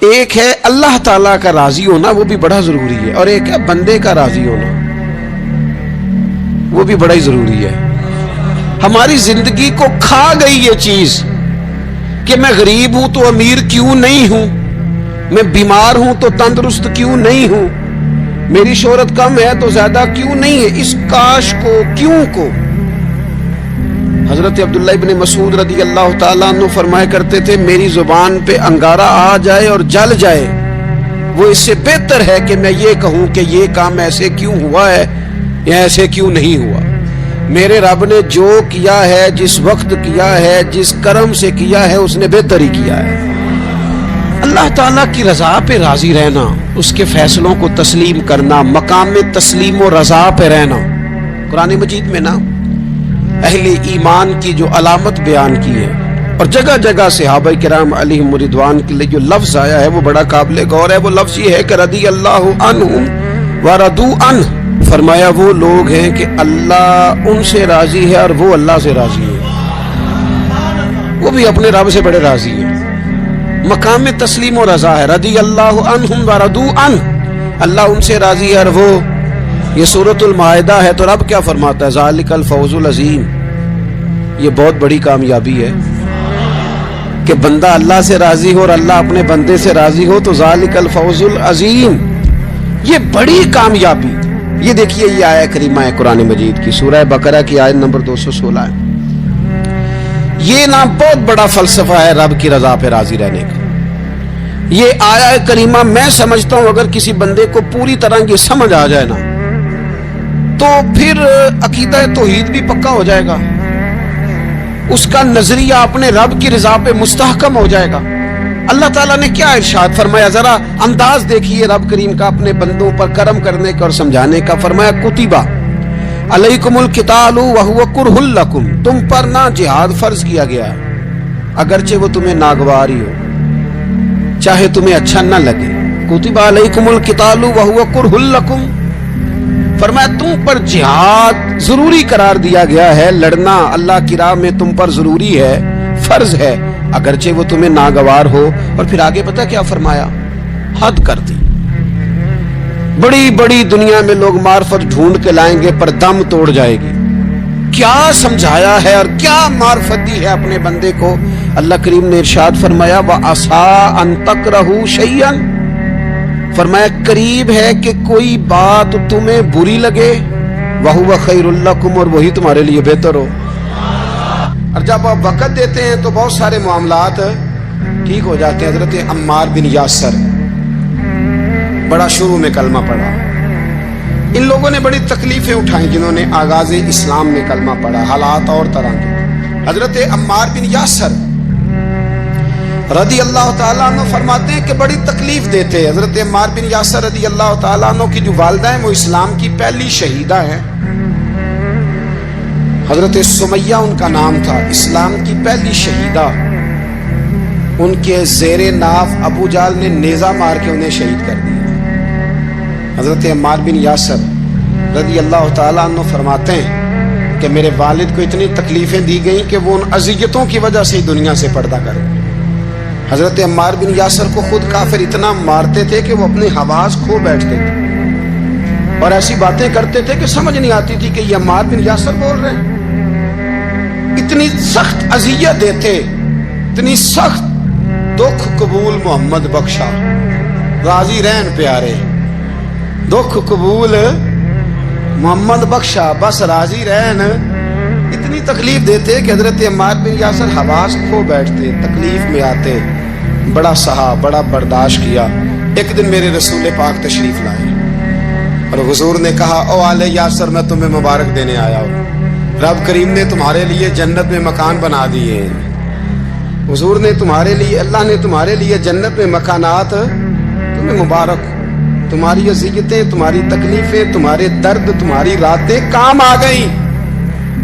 ایک ہے اللہ تعالیٰ کا راضی ہونا، وہ بھی بڑا ضروری ہے، اور ایک ہے بندے کا راضی ہونا، وہ بھی بڑا ہی ضروری ہے۔ ہماری زندگی کو کھا گئی یہ چیز کہ میں غریب ہوں تو امیر کیوں نہیں ہوں، میں بیمار ہوں تو تندرست کیوں نہیں ہوں، میری شہرت کم ہے تو زیادہ کیوں نہیں ہے، اس کاش کو کیوں کو۔ حضرت عبداللہ ابن مسعود رضی اللہ تعالیٰ عنہ فرمایا کرتے تھے، میری زبان پہ انگارہ آ جائے اور جل جائے، وہ اس سے بہتر ہے کہ میں یہ کہوں کہ یہ کام ایسے کیوں ہوا ہے یا ایسے کیوں نہیں ہوا۔ میرے رب نے جو کیا ہے، جس وقت کیا ہے، جس کرم سے کیا ہے، اس نے بہتر ہی کیا ہے۔ اللہ تعالیٰ کی رضا پہ راضی رہنا، اس کے فیصلوں کو تسلیم کرنا، مقام تسلیم و رضا پہ رہنا۔ قرآن مجید میں نا اہل ایمان کی جو علامت بیان کی ہے، اور جگہ جگہ صحابہ کرام علیہم رضوان کے لیے جو لفظ آیا ہے وہ بڑا قابل غور ہے۔ وہ لفظ یہ ہے کہ رضی اللہ عنہم ورضوا عنہ، فرمایا وہ لوگ ہیں کہ اللہ ان سے راضی ہے اور وہ اللہ سے راضی ہے، وہ بھی اپنے رب سے بڑے راضی ہیں۔ مقام تسلیم و رضا ہے، رضی اللہ عنہم ورضوا عنہ، اللہ ان سے راضی ہے اور وہ۔ یہ سورۃ المائدہ ہے، تو رب کیا فرماتا ہے؟ ذالک الفوز العظیم، یہ بہت بڑی کامیابی ہے کہ بندہ اللہ سے راضی ہو اور اللہ اپنے بندے سے راضی ہو، تو ذالک الفوز العظیم، یہ بڑی کامیابی۔ یہ دیکھیے یہ آیت کریمہ ہے قرآن مجید کی، سورہ بقرہ کی آیت نمبر 216 ہے۔ یہ نا بہت بڑا فلسفہ ہے رب کی رضا پہ راضی رہنے کا۔ یہ آیت کریمہ میں سمجھتا ہوں اگر کسی بندے کو پوری طرح یہ سمجھ آ جائے نا تو پھر عقیدہ توحید بھی پکا ہو جائے گا، اس کا نظریہ اپنے رب کی رضا پہ مستحکم ہو جائے گا۔ اللہ تعالیٰ نے کیا ارشاد فرمایا، ذرا انداز دیکھیے رب کریم کا اپنے بندوں پر کرم کرنے کا اور سمجھانے کا۔ فرمایا کتبہ علیکم القتال وہو کرہ لکم، تم پر نہ جہاد فرض کیا گیا ہے اگرچہ وہ تمہیں ناگواری ہو، چاہے تمہیں اچھا نہ لگے۔ کتبہ علیکم القتال وہو کرہ لکم، فرمایا تم پر جہاد ضروری قرار دیا گیا ہے، لڑنا اللہ کی راہ میں تم پر ضروری ہے، فرض ہے، اگرچہ وہ تمہیں ناگوار ہو۔ اور پھر آگے پتہ کیا فرمایا؟ حد کر دی۔ بڑی بڑی دنیا میں لوگ معرفت ڈھونڈ کے لائیں گے پر دم توڑ جائے گی۔ کیا سمجھایا ہے اور کیا معرفت دی ہے اپنے بندے کو؟ اللہ کریم نے ارشاد فرمایا وَعَسَىٰ أَن تَكْرَهُ شَيْئًا، فرمایا قریب ہے کہ کوئی بات تمہیں بری لگے، وَهُوَ خَيْرٌ لَكُمْ، اور وہی تمہارے لیے بہتر ہو۔ اور جب آپ وقت دیتے ہیں تو بہت سارے معاملات ٹھیک ہو جاتے ہیں۔ حضرت عمار بن یاسر بڑا شروع میں کلمہ پڑھا، ان لوگوں نے بڑی تکلیفیں اٹھائیں جنہوں نے آغاز اسلام میں کلمہ پڑھا، حالات اور طرح کے۔ حضرت عمار بن یاسر رضی اللہ تعالیٰ عنہ فرماتے ہیں کہ بڑی تکلیف دیتے۔ حضرت عمار بن یاسر رضی اللہ تعالیٰ عنہ کی جو والدہ ہیں وہ اسلام کی پہلی شہیدہ ہیں، حضرت سمیہ ان کا نام تھا، اسلام کی پہلی شہیدہ۔ ان کے زیر ناف ابو جہل نے نیزہ مار کے انہیں شہید کر دیا۔ حضرت عمار بن یاسر رضی اللہ تعالیٰ عنہ فرماتے ہیں کہ میرے والد کو اتنی تکلیفیں دی گئیں کہ وہ ان اذیتوں کی وجہ سے دنیا سے پردہ کر گئے۔ حضرت عمار بن یاسر کو خود کافر اتنا مارتے تھے کہ وہ اپنے حواس کھو بیٹھتے تھے اور ایسی باتیں کرتے تھے کہ سمجھ نہیں آتی تھی کہ یہ عمار بن یاسر بول رہے ہیں۔ اتنی سخت اذیت دیتے، اتنی سخت۔ دکھ قبول محمد بخشا، راضی رہن پیارے، دکھ قبول محمد بخشا، بس راضی رہن۔ اتنی تکلیف دیتے کہ حضرت عمار بن یاسر حواس کھو بیٹھتے، تکلیف میں آتے، بڑا سہا، بڑا برداشت کیا۔ ایک دن میرے رسول پاک تشریف لائے اور حضور نے کہا او آل یاسر میں تمہیں مبارک دینے آیا ہوں، رب کریم نے تمہارے لیے جنت میں مکان بنا دیے۔ حضور نے تمہارے لیے، اللہ نے تمہارے لیے جنت میں مکانات، تمہیں مبارک، تمہاری اذیتیں، تمہاری تکلیفیں، تمہارے درد، تمہاری راتیں کام آ گئیں۔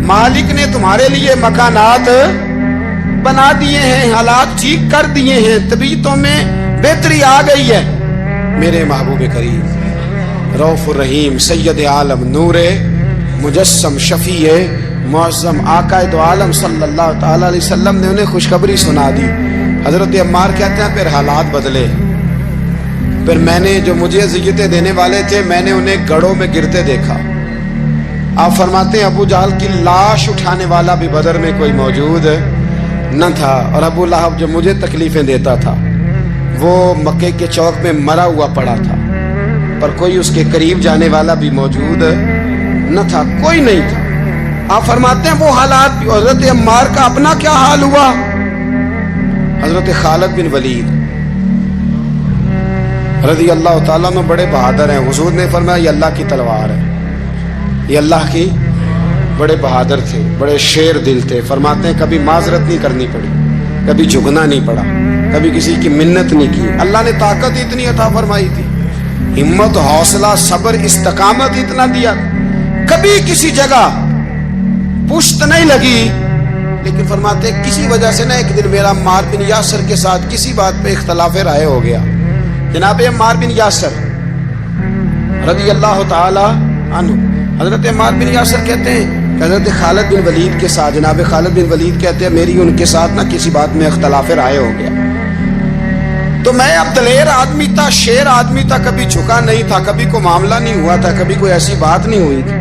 مالک نے تمہارے لیے مکانات بنا دیے ہیں، حالات ٹھیک کر دیے ہیں، طبیعتوں میں بہتری آ گئی ہے۔ میرے محبوب کریم رؤوف الرحیم سید عالم نور مجسم شفیع معظم آقا دو عالم صلی اللہ تعالی علیہ وسلم نے انہیں خوشخبری سنا دی۔ حضرت عمار کہتے ہیں پھر حالات بدلے، پھر میں نے جو مجھے اذیتیں دینے والے تھے میں نے انہیں گڑھوں میں گرتے دیکھا. آپ فرماتے ہیں ابو جہل کی لاش اٹھانے والا بھی بدر میں کوئی موجود نہ تھا, اور ابو لہب جو مجھے تکلیفیں دیتا تھا وہ مکے کے چوک میں مرا ہوا پڑا تھا, پر کوئی اس کے قریب جانے والا بھی موجود نہ تھا, کوئی نہیں تھا. آپ فرماتے ہیں وہ حالات. حضرت عمار کا اپنا کیا حال ہوا؟ حضرت خالد بن ولید رضی اللہ تعالیٰ عنہ بڑے بہادر ہیں. حضور نے فرمایا یہ اللہ کی تلوار ہے, یہ اللہ کی. بڑے بہادر تھے, بڑے شیر دل تھے. فرماتے ہیں کبھی معذرت نہیں کرنی پڑی, کبھی جھکنا نہیں پڑا, کبھی کسی کی منت نہیں کی. اللہ نے طاقت اتنی عطا فرمائی تھی, ہمت, حوصلہ, صبر, استقامت اتنا دیا, کبھی کسی جگہ پشت نہیں لگی. لیکن فرماتے ہیں کسی وجہ سے نا ایک دن میرا عمار بن یاسر کے ساتھ کسی بات پہ اختلاف رائے ہو گیا. جناب عمار بن یاسر رضی اللہ تعالی عنہ, حضرت عمار بن یاسر کہتے ہیں کہ حضرت خالد بن ولید کے ساتھ, جناب خالد بن ولید کہتے ہیں میری ان کے ساتھ نا کسی بات میں اختلاف رائے ہو گیا. تو میں اب دلیر آدمی تھا, شیر آدمی تھا, کبھی جھکا نہیں تھا, کبھی کوئی معاملہ نہیں ہوا تھا, کبھی کوئی ایسی بات نہیں ہوئی تھی.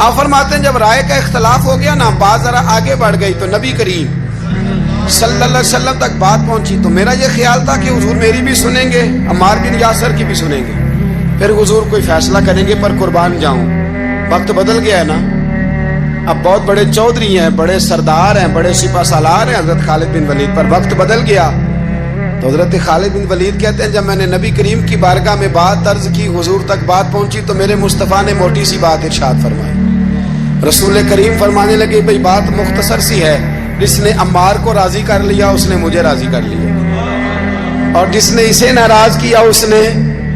آپ فرماتے ہیں جب رائے کا اختلاف ہو گیا نا, بات ذرا آگے بڑھ گئی تو نبی کریم صلی اللہ علیہ وسلم تک بات پہنچی. تو میرا یہ خیال تھا کہ حضور میری بھی سنیں گے, عمار بن یاسر کی بھی سنیں گے, پھر حضور کوئی فیصلہ کریں گے, پر قربان جاؤں وقت بدل گیا ہے نا. اب بہت بڑے چودھری ہیں, بڑے سردار ہیں, بڑے سپہ سالار ہیں حضرت خالد بن ولید, پر وقت بدل گیا. تو حضرت خالد بن ولید کہتے ہیں جب میں نے نبی کریم کی بارگاہ میں بات عرض کی, حضور تک بات پہنچی, تو میرے مصطفیٰ نے موٹی سی بات ارشاد فرمائی. رسول کریم فرمانے لگے بھئی بات مختصر سی ہے, جس نے عمار کو راضی کر لیا اس نے مجھے راضی کر لیا, اور جس نے اسے ناراض کیا اس نے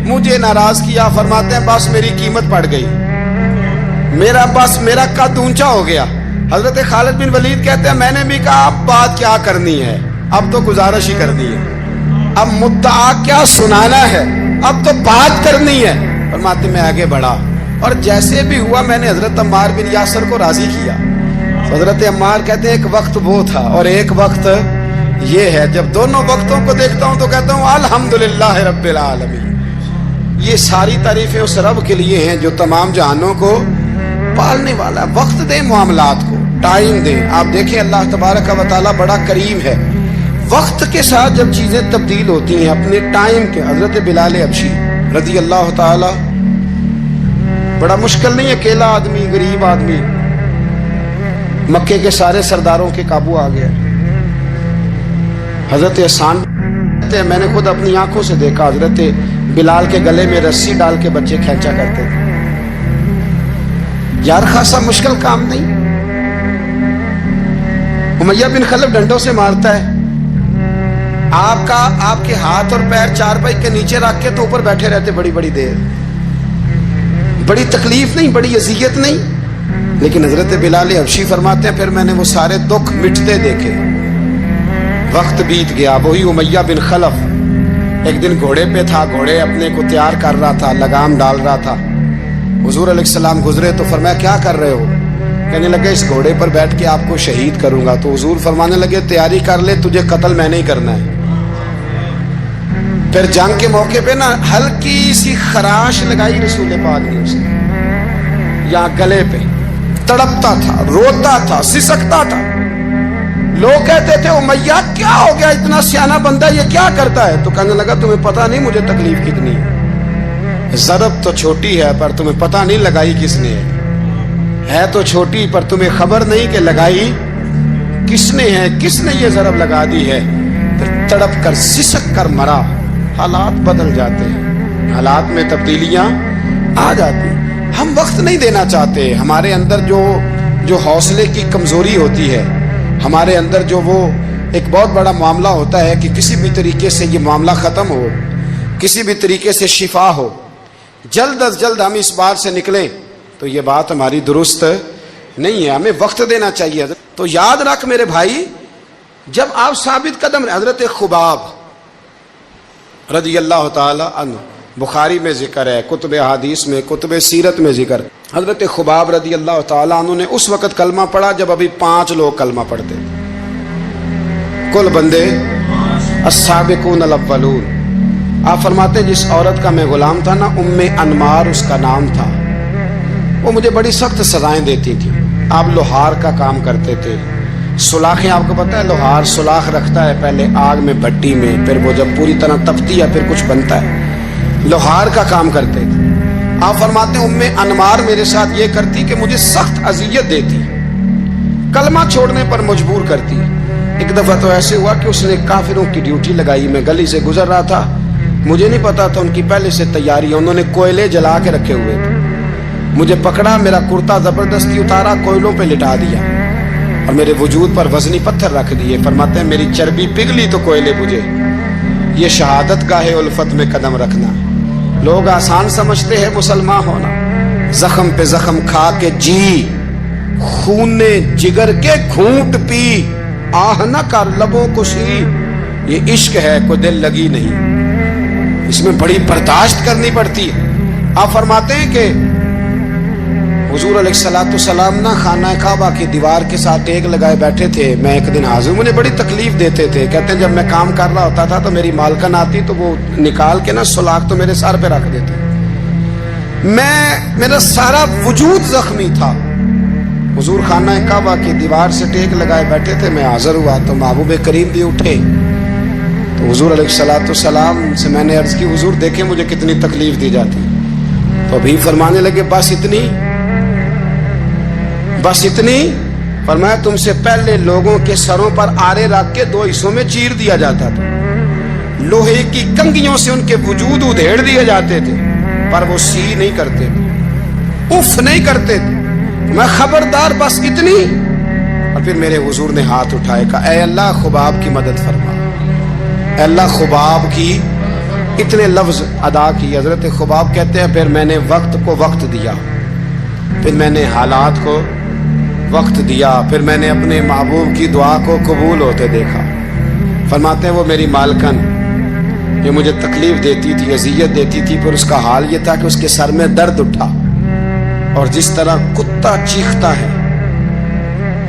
مجھے ناراض کیا. فرماتے ہیں بس میری قیمت پڑ گئی, میرا قد اونچا ہو گیا. حضرت خالد بن ولید کہتے ہیں میں نے بھی کہا اب بات کیا کرنی ہے, اب تو گزارش ہی کرنی ہے, اب مدعا کیا سنانا ہے, اب تو بات کرنی ہے. فرماتے میں آگے بڑھا, اور جیسے بھی ہوا میں نے حضرت عمار بن یاسر کو راضی کیا. حضرت عمار کہتے ہیں ایک وقت وہ تھا اور ایک وقت یہ ہے, جب دونوں وقتوں کو دیکھتا ہوں تو کہتا ہوں الحمدللہ رب العالمین. یہ ساری تعریفیں اس رب کے لیے ہیں جو تمام جہانوں کو پالنے والا. وقت دیں معاملات کو, ٹائم دیں. آپ دیکھیں اللہ تبارک و تعالیٰ بڑا کریم ہے, وقت کے ساتھ جب چیزیں تبدیل ہوتی ہیں اپنے ٹائم کے. حضرت بلال حبشی رضی اللہ تعالی, بڑا مشکل نہیں, اکیلا آدمی, غریب آدمی, مکے کے سارے سرداروں کے قابو آ گیا. حضرت احسان میں نے خود اپنی آنکھوں سے دیکھا, حضرت بلال کے گلے میں رسی ڈال کے بچے کھینچا کرتے تھے. یار خاصا مشکل کام نہیں. امیہ بن خلف ڈنڈوں سے مارتا ہے, آپ کے ہاتھ اور پیر چارپائی کے نیچے رکھ کے تو اوپر بیٹھے رہتے بڑی بڑی دیر. بڑی تکلیف نہیں, بڑی اذیت نہیں. لیکن حضرت بلال حبشی فرماتے ہیں پھر میں نے وہ سارے دکھ مٹتے دیکھے. وقت بیت گیا. وہی امیہ بن خلف ایک دن گھوڑے پہ تھا, گھوڑے اپنے کو تیار کر رہا تھا, لگام ڈال رہا تھا. حضور علیہ السلام گزرے تو فرمایا کیا کر رہے ہو؟ کہنے لگے اس گھوڑے پر بیٹھ کے آپ کو شہید کروں گا. تو حضور فرمانے لگے تیاری کر لے, تجھے قتل میں نہیں کرنا ہے. پھر جنگ کے موقع پہ نا ہلکی سی خراش لگائی رسول پاک نے اسے, یہاں گلے پہ. تڑپتا تھا, روتا تھا, سسکتا تھا. لوگ کہتے تھے امیہ کیا ہو گیا, اتنا سیانا بندہ یہ کیا کرتا ہے؟ تو کہنے لگا تمہیں پتہ نہیں مجھے تکلیف کتنی ہے. ضرب تو چھوٹی ہے پر تمہیں پتہ نہیں لگائی کس نے ہے تو چھوٹی, پر تمہیں خبر نہیں کہ لگائی کس نے ہے, کس نے یہ ضرب لگا دی ہے. پھر تڑپ کر سسک کر مرا. حالات بدل جاتے ہیں, حالات میں تبدیلیاں آ جاتی. ہم وقت نہیں دینا چاہتے. ہمارے اندر جو حوصلے کی کمزوری ہوتی ہے, ہمارے اندر جو وہ ایک بہت بڑا معاملہ ہوتا ہے کہ کسی بھی طریقے سے یہ معاملہ ختم ہو, کسی بھی طریقے سے شفا ہو, جلد از جلد ہم اس بات سے نکلیں, تو یہ بات ہماری درست نہیں ہے. ہمیں وقت دینا چاہیے. تو یاد رکھ میرے بھائی, جب آپ ثابت قدم, حضرت خباب رضی اللہ تعالی عنہ, بخاری میں ذکر ہے, کتب حدیث میں, کتب سیرت میں ذکر. حضرت خباب رضی اللہ تعالی عنہ نے اس وقت کلمہ پڑھا جب ابھی 5 لوگ کلمہ پڑھتے. کل بندے السابقون الاولون, آپ فرماتے ہیں جس عورت کا میں غلام تھا نا، ام انمار اس کا نام تھا، وہ مجھے بڑی سخت سزائیں دیتی تھی۔ آپ لوہار کا کام کرتے تھے، سلاخیں، آپ کو پتہ ہے لوہار سلاخ رکھتا ہے پہلے آگ میں بھٹی میں، پھر وہ جب پوری طرح تپتی ہے پھر کچھ بنتا ہے، لوہار کا کام کرتے تھے۔ آپ فرماتے ہیں ام انمار میرے ساتھ یہ کرتی کہ مجھے سخت اذیت دیتی، کلمہ چھوڑنے پر مجبور کرتی۔ ایک دفعہ تو ایسے ہوا کہ اس نے کافروں کی ڈیوٹی لگائی، میں گلی سے گزر رہا تھا، مجھے نہیں پتا تھا ان کی پہلے سے تیاری ہے، انہوں نے کوئلے جلا کے رکھے ہوئے تھے، مجھے پکڑا، میرا کرتا زبردستی اتارا، کوئلوں پہ لٹا دیا اور میرے وجود پر وزنی پتھر رکھ دیے۔ فرماتے ہیں میری چربی پگھلی تو کوئلے بجھے۔ یہ شہادت گاہ الفت میں قدم رکھنا، لوگ آسان سمجھتے ہیں مسلمان ہونا، زخم پہ زخم کھا کے جی، خون جگر کے گھونٹ پی، آہ نہ کر لبوں کو سی، یہ عشق ہے کوئی دل لگی نہیں، اس میں بڑی برداشت کرنی پڑتی ہے۔ آپ فرماتے ہیں کہ حضور علیہ السلام نہ خانہ کعبہ کی دیوار کے ساتھ ٹیک لگائے بیٹھے تھے، میں ایک دن حاضر، مجھے بڑی تکلیف دیتے تھے، کہتے ہیں جب میں کام کر رہا ہوتا تھا تو میری مالکن آتی تو وہ نکال کے نا سلاخ تو میرے سر پہ رکھ دیتی، میرا سارا وجود زخمی تھا۔ حضور خانہ کعبہ کی دیوار سے ٹیک لگائے بیٹھے تھے، میں حاضر ہوا تو محبوب کریم بھی اٹھے، تو حضور علیہ السلام سے میں نے عرض کی حضور دیکھیں مجھے کتنی تکلیف دی جاتی، تو ابھی فرمانے لگے بس اتنی، فرمایا تم سے پہلے لوگوں کے سروں پر آرے رکھ کے دو حصوں میں چیر دیا جاتا تھا، لوہے کی کنگھیوں سے ان کے وجود ادھیڑ دیے جاتے تھے، پر وہ سی نہیں کرتے تھے، اف نہیں کرتے تھے، میں خبردار بس اتنی۔ اور پھر میرے حضور نے ہاتھ اٹھائے، کہا اے اللہ خباب کی مدد فرما، اے اللہ خباب کی، اتنے لفظ ادا کی۔ حضرت خباب کہتے ہیں پھر میں نے وقت کو وقت دیا، پھر میں نے حالات کو وقت دیا، پھر میں نے اپنے محبوب کی دعا کو قبول ہوتے دیکھا۔ فرماتے ہیں وہ میری مالکن جو مجھے تکلیف دیتی تھی، اذیت دیتی تھی، پھر اس کا حال یہ تھا کہ اس کے سر میں درد اٹھا، اور جس طرح کتا چیختا ہے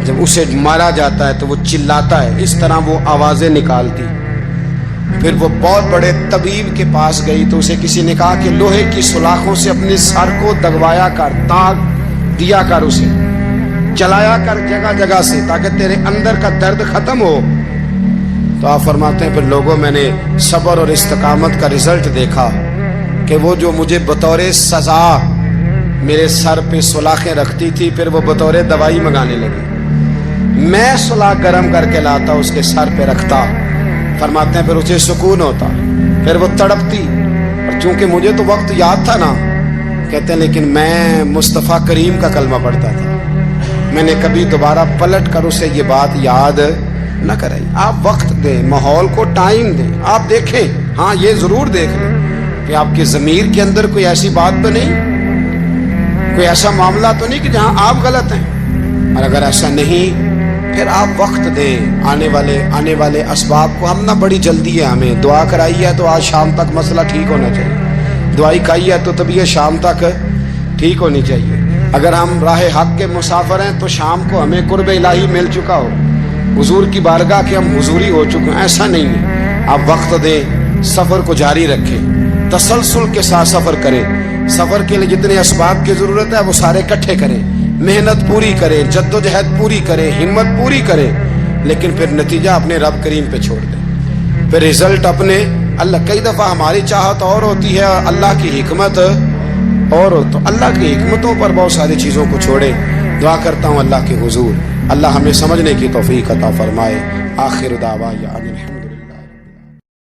جب اسے مارا جاتا ہے تو وہ چلاتا ہے، اس طرح وہ آوازیں نکالتی۔ پھر وہ بہت بڑے طبیب کے پاس گئی تو اسے کسی نے کہا کہ لوہے کی سلاخوں سے اپنے سر کو دگوایا کر، داغ دیا کر، اسے چلایا کر جگہ جگہ سے تاکہ تیرے اندر کا درد ختم ہو۔ تو آپ فرماتے ہیں پھر لوگوں میں نے صبر اور استقامت کا رزلٹ دیکھا کہ وہ جو مجھے بطور سزا میرے سر پہ سلاخیں رکھتی تھی، پھر وہ بطور دوائی منگانے لگی، میں سلاخ گرم کر کے لاتا اس کے سر پہ رکھتا، فرماتے ہیں پھر اسے سکون ہوتا، پھر وہ تڑپتی، اور چونکہ مجھے تو وقت یاد تھا نا، کہتے ہیں لیکن میں مصطفیٰ کریم کا کلمہ پڑھتا تھا، میں نے کبھی دوبارہ پلٹ کر اسے یہ بات یاد نہ کرائی۔ آپ وقت دیں، ماحول کو ٹائم دیں، آپ دیکھیں، ہاں یہ ضرور دیکھ لیں کہ آپ کے ضمیر کے اندر کوئی ایسی بات تو نہیں، کوئی ایسا معاملہ تو نہیں کہ جہاں آپ غلط ہیں، اور اگر ایسا نہیں پھر آپ وقت دیں آنے والے اسباب کو۔ ہم نہ بڑی جلدی ہے، ہمیں دعا کرائی ہے تو آج شام تک مسئلہ ٹھیک ہونا چاہیے، دعائی کھائی ہے تو طبیعت شام تک ٹھیک ہونی چاہیے۔ اگر ہم راہ حق کے مسافر ہیں تو شام کو ہمیں قرب الہی مل چکا ہو، حضور کی بارگاہ کے ہم حضوری ہو چکے ہیں، ایسا نہیں ہے۔ آپ وقت دیں، سفر کو جاری رکھیں، تسلسل کے ساتھ سفر کریں، سفر کے لیے جتنے اسباب کی ضرورت ہے وہ سارے اکٹھے کریں، محنت پوری کریں، جد و جہد پوری کریں، ہمت پوری کریں، لیکن پھر نتیجہ اپنے رب کریم پہ چھوڑ دیں، پھر رزلٹ اپنے اللہ۔ کئی دفعہ ہماری چاہت اور ہوتی ہے، اللہ کی حکمت اور ہو، تو اللہ کی حکمتوں پر بہت ساری چیزوں کو چھوڑیں۔ دعا کرتا ہوں اللہ کے حضور اللہ ہمیں سمجھنے کی توفیق عطا فرمائے۔ آخر دعوانا